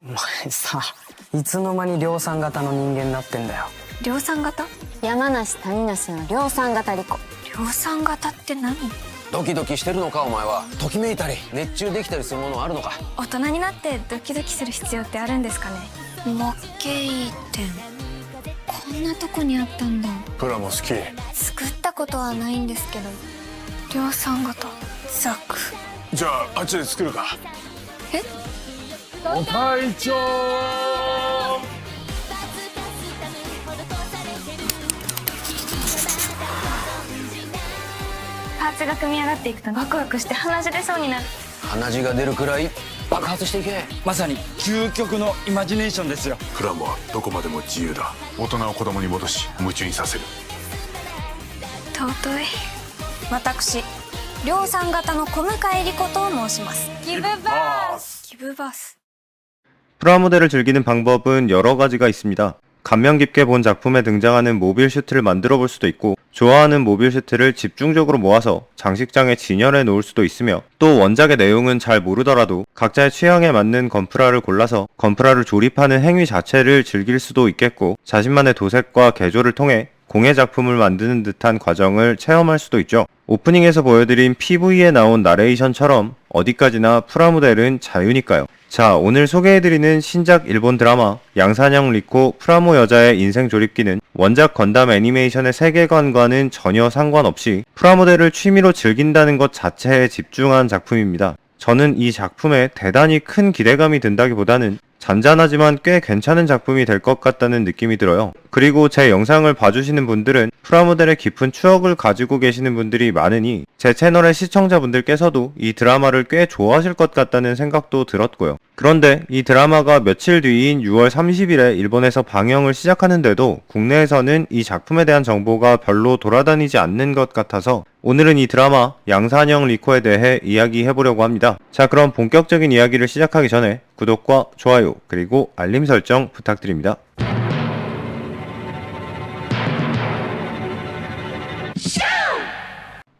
お前さ、いつの間に量産型の人間になってんだよ。量産型？山梨谷梨の量産型リコ。量産型って何？ドキドキしてるのかお前は。ときめいたり熱中できたりするものはあるのか。大人になってドキドキする必要ってあるんですかね。模型店、こんなとこにあったんだ。プラモ好き。作ったことはないんですけど。量産型ザク。じゃああっちで作るか。え？ご隊長。パーツが組み上がっていくとワクワクして鼻血出そうになる。鼻血が出るくらい爆発していけ。まさに究極のイマジネーションですよ。プラモはどこまでも自由だ。大人を子供に戻し夢中にさせる。尊い。私量産型の小向井理子と申します。ギブバース。ギブバース。프라모델을 즐기는 방법은 여러 가지가 있습니다. 감명 깊게 본 작품에 등장하는 모빌 슈트를 만들어 볼 수도 있고, 좋아하는 모빌 슈트를 집중적으로 모아서 장식장에 진열해 놓을 수도 있으며, 또 원작의 내용은 잘 모르더라도 각자의 취향에 맞는 건프라를 골라서 건프라를 조립하는 행위 자체를 즐길 수도 있겠고, 자신만의 도색과 개조를 통해 공예 작품을 만드는 듯한 과정을 체험할 수도 있죠. 오프닝에서 보여드린 PV에 나온 나레이션처럼 어디까지나 프라모델은 자유니까요. 자, 오늘 소개해드리는 신작 일본 드라마 양산형 리코 프라모 여자의 인생 조립기는 원작 건담 애니메이션의 세계관과는 전혀 상관없이 프라모델을 취미로 즐긴다는 것 자체에 집중한 작품입니다. 저는 이 작품에 대단히 큰 기대감이 든다기보다는 잔잔하지만 꽤 괜찮은 작품이 될 것 같다는 느낌이 들어요. 그리고 제 영상을 봐주시는 분들은 프라모델의 깊은 추억을 가지고 계시는 분들이 많으니 제 채널의 시청자분들께서도 이 드라마를 꽤 좋아하실 것 같다는 생각도 들었고요. 그런데 이 드라마가 며칠 뒤인 6월 30일에 일본에서 방영을 시작하는데도 국내에서는 이 작품에 대한 정보가 별로 돌아다니지 않는 것 같아서 오늘은 이 드라마 양산형 리코에 대해 이야기해보려고 합니다. 자, 그럼 본격적인 이야기를 시작하기 전에 구독과 좋아요 그리고 알림 설정 부탁드립니다.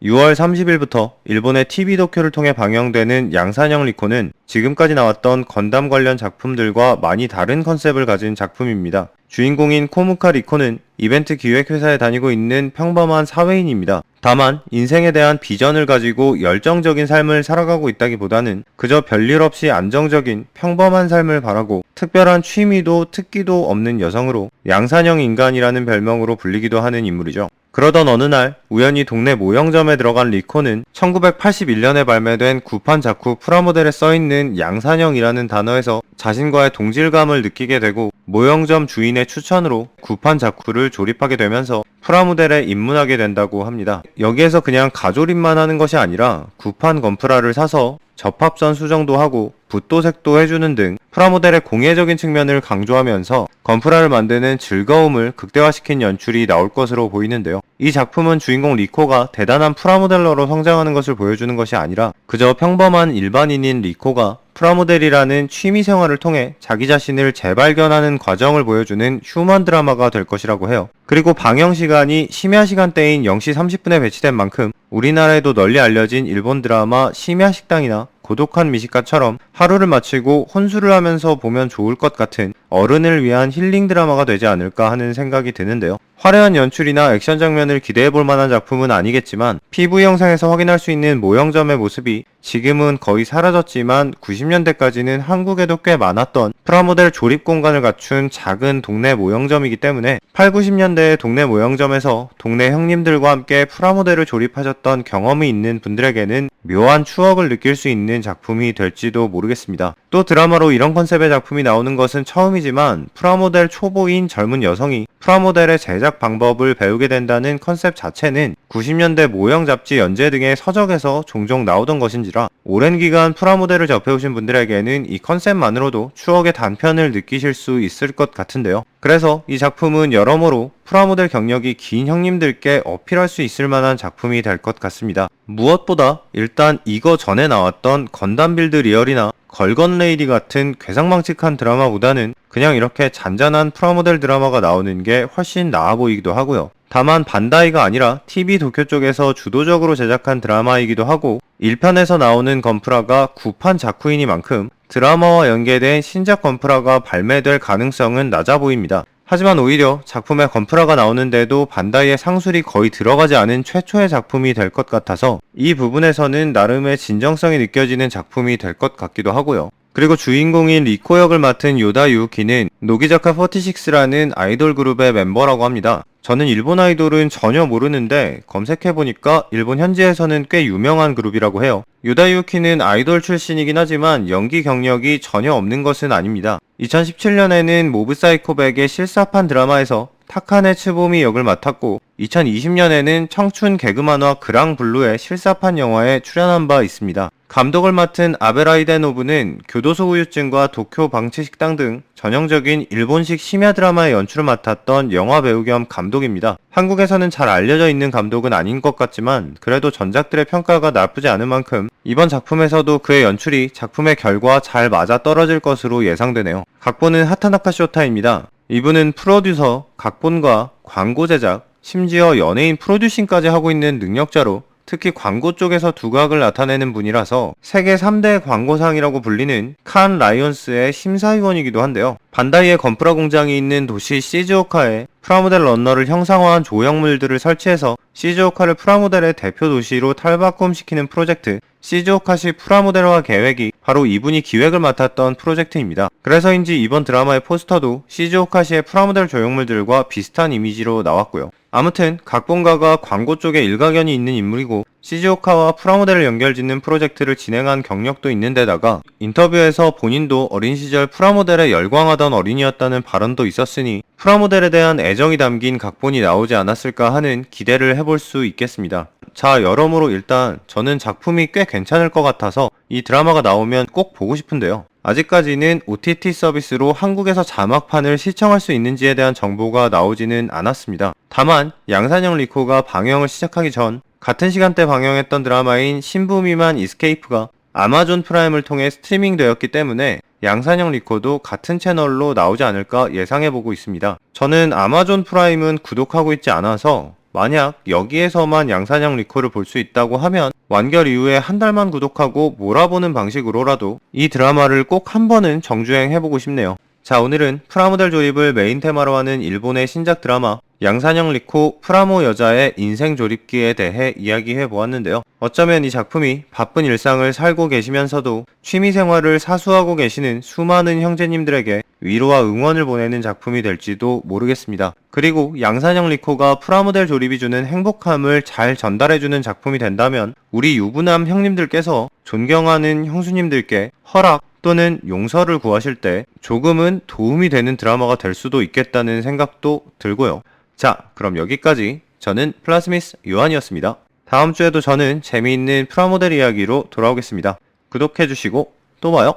(6월 30일부터) 일본의 TV 도쿄를 통해 방영되는 양산형 리코는 지금까지 나왔던 건담 관련 작품들과 많이 다른 컨셉을 가진 작품입니다. 주인공인 코무카 리코는 이벤트 기획회사에 다니고 있는 평범한 사회인입니다. 다만 인생에 대한 비전을 가지고 열정적인 삶을 살아가고 있다기보다는 그저 별일 없이 안정적인 평범한 삶을 바라고 특별한 취미도 특기도 없는 여성으로 양산형 인간이라는 별명으로 불리기도 하는 인물이죠. 그러던 어느 날 우연히 동네 모형점에 들어간 리코는 1981년에 발매된 구판 자쿠 프라모델에 써있는 양산형이라는 단어에서 자신과의 동질감을 느끼게 되고 모형점 주인의 추천으로 구판 자쿠를 조립하게 되면서 프라모델에 입문하게 된다고 합니다. 여기에서 그냥 가조립만 하는 것이 아니라 구판 건프라를 사서 접합선 수정도 하고 붓도색도 해주는 등 프라모델의 공예적인 측면을 강조하면서 건프라를 만드는 즐거움을 극대화시킨 연출이 나올 것으로 보이는데요. 이 작품은 주인공 리코가 대단한 프라모델러로 성장하는 것을 보여주는 것이 아니라 그저 평범한 일반인인 리코가 프라모델이라는 취미 생활을 통해 자기 자신을 재발견하는 과정을 보여주는 휴먼 드라마가 될 것이라고 해요. 그리고 방영 시간이 심야 시간대인 0시 30분에 배치된 만큼 우리나라에도 널리 알려진 일본 드라마 심야식당이나 고독한 미식가처럼 하루를 마치고 혼술을 하면서 보면 좋을 것 같은 어른을 위한 힐링 드라마가 되지 않을까 하는 생각이 드는데요. 화려한 연출이나 액션 장면을 기대해볼 만한 작품은 아니겠지만 PV 영상에서 확인할 수 있는 모형점의 모습이 지금은 거의 사라졌지만 90년대까지는 한국에도 꽤 많았던 프라모델 조립 공간을 갖춘 작은 동네 모형점이기 때문에 8, 90년대의 동네 모형점에서 동네 형님들과 함께 프라모델을 조립하셨던 경험이 있는 분들에게는 묘한 추억을 느낄 수 있는 작품이 될지도 모르겠습니다. 또 드라마로 이런 컨셉의 작품이 나오는 것은 처음이지만 프라모델 초보인 젊은 여성이 프라모델의 제작 방법을 배우게 된다는 컨셉 자체는 90년대 모형 잡지 연재 등의 서적에서 종종 나오던 것인지라 오랜 기간 프라모델을 접해오신 분들에게는 이 컨셉만으로도 추억의 단편을 느끼실 수 있을 것 같은데요. 그래서 이 작품은 여러모로 프라모델 경력이 긴 형님들께 어필할 수 있을 만한 작품이 될 것 같습니다. 무엇보다 일단 이거 전에 나왔던 건담 빌드 리얼이나 걸건 레이디 같은 괴상망측한 드라마보다는 그냥 이렇게 잔잔한 프라모델 드라마가 나오는 게 훨씬 나아 보이기도 하고요. 다만 반다이가 아니라 TV 도쿄 쪽에서 주도적으로 제작한 드라마이기도 하고 1편에서 나오는 건프라가 구판 자쿠이니만큼 드라마와 연계된 신작 건프라가 발매될 가능성은 낮아 보입니다. 하지만 오히려 작품에 건프라가 나오는데도 반다이의 상술이 거의 들어가지 않은 최초의 작품이 될 것 같아서 이 부분에서는 나름의 진정성이 느껴지는 작품이 될 것 같기도 하고요. 그리고 주인공인 리코 역을 맡은 요다 유우키는 노기자카 46라는 아이돌 그룹의 멤버라고 합니다. 저는 일본 아이돌은 전혀 모르는데 검색해보니까 일본 현지에서는 꽤 유명한 그룹이라고 해요. 요다 유우키는 아이돌 출신이긴 하지만 연기 경력이 전혀 없는 것은 아닙니다. 2017년에는 모브 사이코백의 실사판 드라마에서 타카네 츠보미 역을 맡았고 2020년에는 청춘 개그 만화 그랑 블루의 실사판 영화에 출연한 바 있습니다. 감독을 맡은 아베라이데 노부는 교도소 우유증과 도쿄 방치식당 등 전형적인 일본식 심야 드라마의 연출을 맡았던 영화 배우 겸 감독입니다. 한국에서는 잘 알려져 있는 감독은 아닌 것 같지만 그래도 전작들의 평가가 나쁘지 않은 만큼 이번 작품에서도 그의 연출이 작품의 결과와 잘 맞아 떨어질 것으로 예상되네요. 각본은 하타나카 쇼타입니다. 이분은 프로듀서, 각본가, 광고 제작, 심지어 연예인 프로듀싱까지 하고 있는 능력자로 특히 광고 쪽에서 두각을 나타내는 분이라서 세계 3대 광고상이라고 불리는 칸 라이온스의 심사위원이기도 한데요. 반다이의 건프라 공장이 있는 도시 시즈오카에 프라모델 런너를 형상화한 조형물들을 설치해서 시즈오카를 프라모델의 대표 도시로 탈바꿈시키는 프로젝트 시즈오카시 프라모델화 계획이 바로 이분이 기획을 맡았던 프로젝트입니다. 그래서인지 이번 드라마의 포스터도 시즈오카시의 프라모델 조형물들과 비슷한 이미지로 나왔고요. 아무튼 각본가가 광고 쪽에 일가견이 있는 인물이고 시즈오카와 프라모델을 연결짓는 프로젝트를 진행한 경력도 있는 데다가 인터뷰에서 본인도 어린 시절 프라모델에 열광하던 어린이였다는 발언도 있었으니 프라모델에 대한 애정이 담긴 각본이 나오지 않았을까 하는 기대를 해볼 수 있겠습니다. 자, 여러모로 일단 저는 작품이 꽤 괜찮을 것 같아서 이 드라마가 나오면 꼭 보고 싶은데요. 아직까지는 OTT 서비스로 한국에서 자막판을 시청할 수 있는지에 대한 정보가 나오지는 않았습니다. 다만 양산형 리코가 방영을 시작하기 전 같은 시간대 방영했던 드라마인 신부미만 이스케이프가 아마존 프라임을 통해 스트리밍 되었기 때문에 양산형 리코도 같은 채널로 나오지 않을까 예상해보고 있습니다. 저는 아마존 프라임은 구독하고 있지 않아서 만약 여기에서만 양산형 리코를 볼 수 있다고 하면 완결 이후에 한 달만 구독하고 몰아보는 방식으로라도 이 드라마를 꼭 한 번은 정주행해보고 싶네요. 자, 오늘은 프라모델 조립을 메인 테마로 하는 일본의 신작 드라마 양산형 리코 프라모 여자의 인생 조립기에 대해 이야기해보았는데요. 어쩌면 이 작품이 바쁜 일상을 살고 계시면서도 취미생활을 사수하고 계시는 수많은 형제님들에게 위로와 응원을 보내는 작품이 될지도 모르겠습니다. 그리고 양산형 리코가 프라모델 조립이 주는 행복함을 잘 전달해주는 작품이 된다면 우리 유부남 형님들께서 존경하는 형수님들께 허락 또는 용서를 구하실 때 조금은 도움이 되는 드라마가 될 수도 있겠다는 생각도 들고요. 자, 그럼 여기까지 저는 플라스미스 요한이었습니다. 다음 주에도 저는 재미있는 프라모델 이야기로 돌아오겠습니다. 구독해주시고 또 봐요.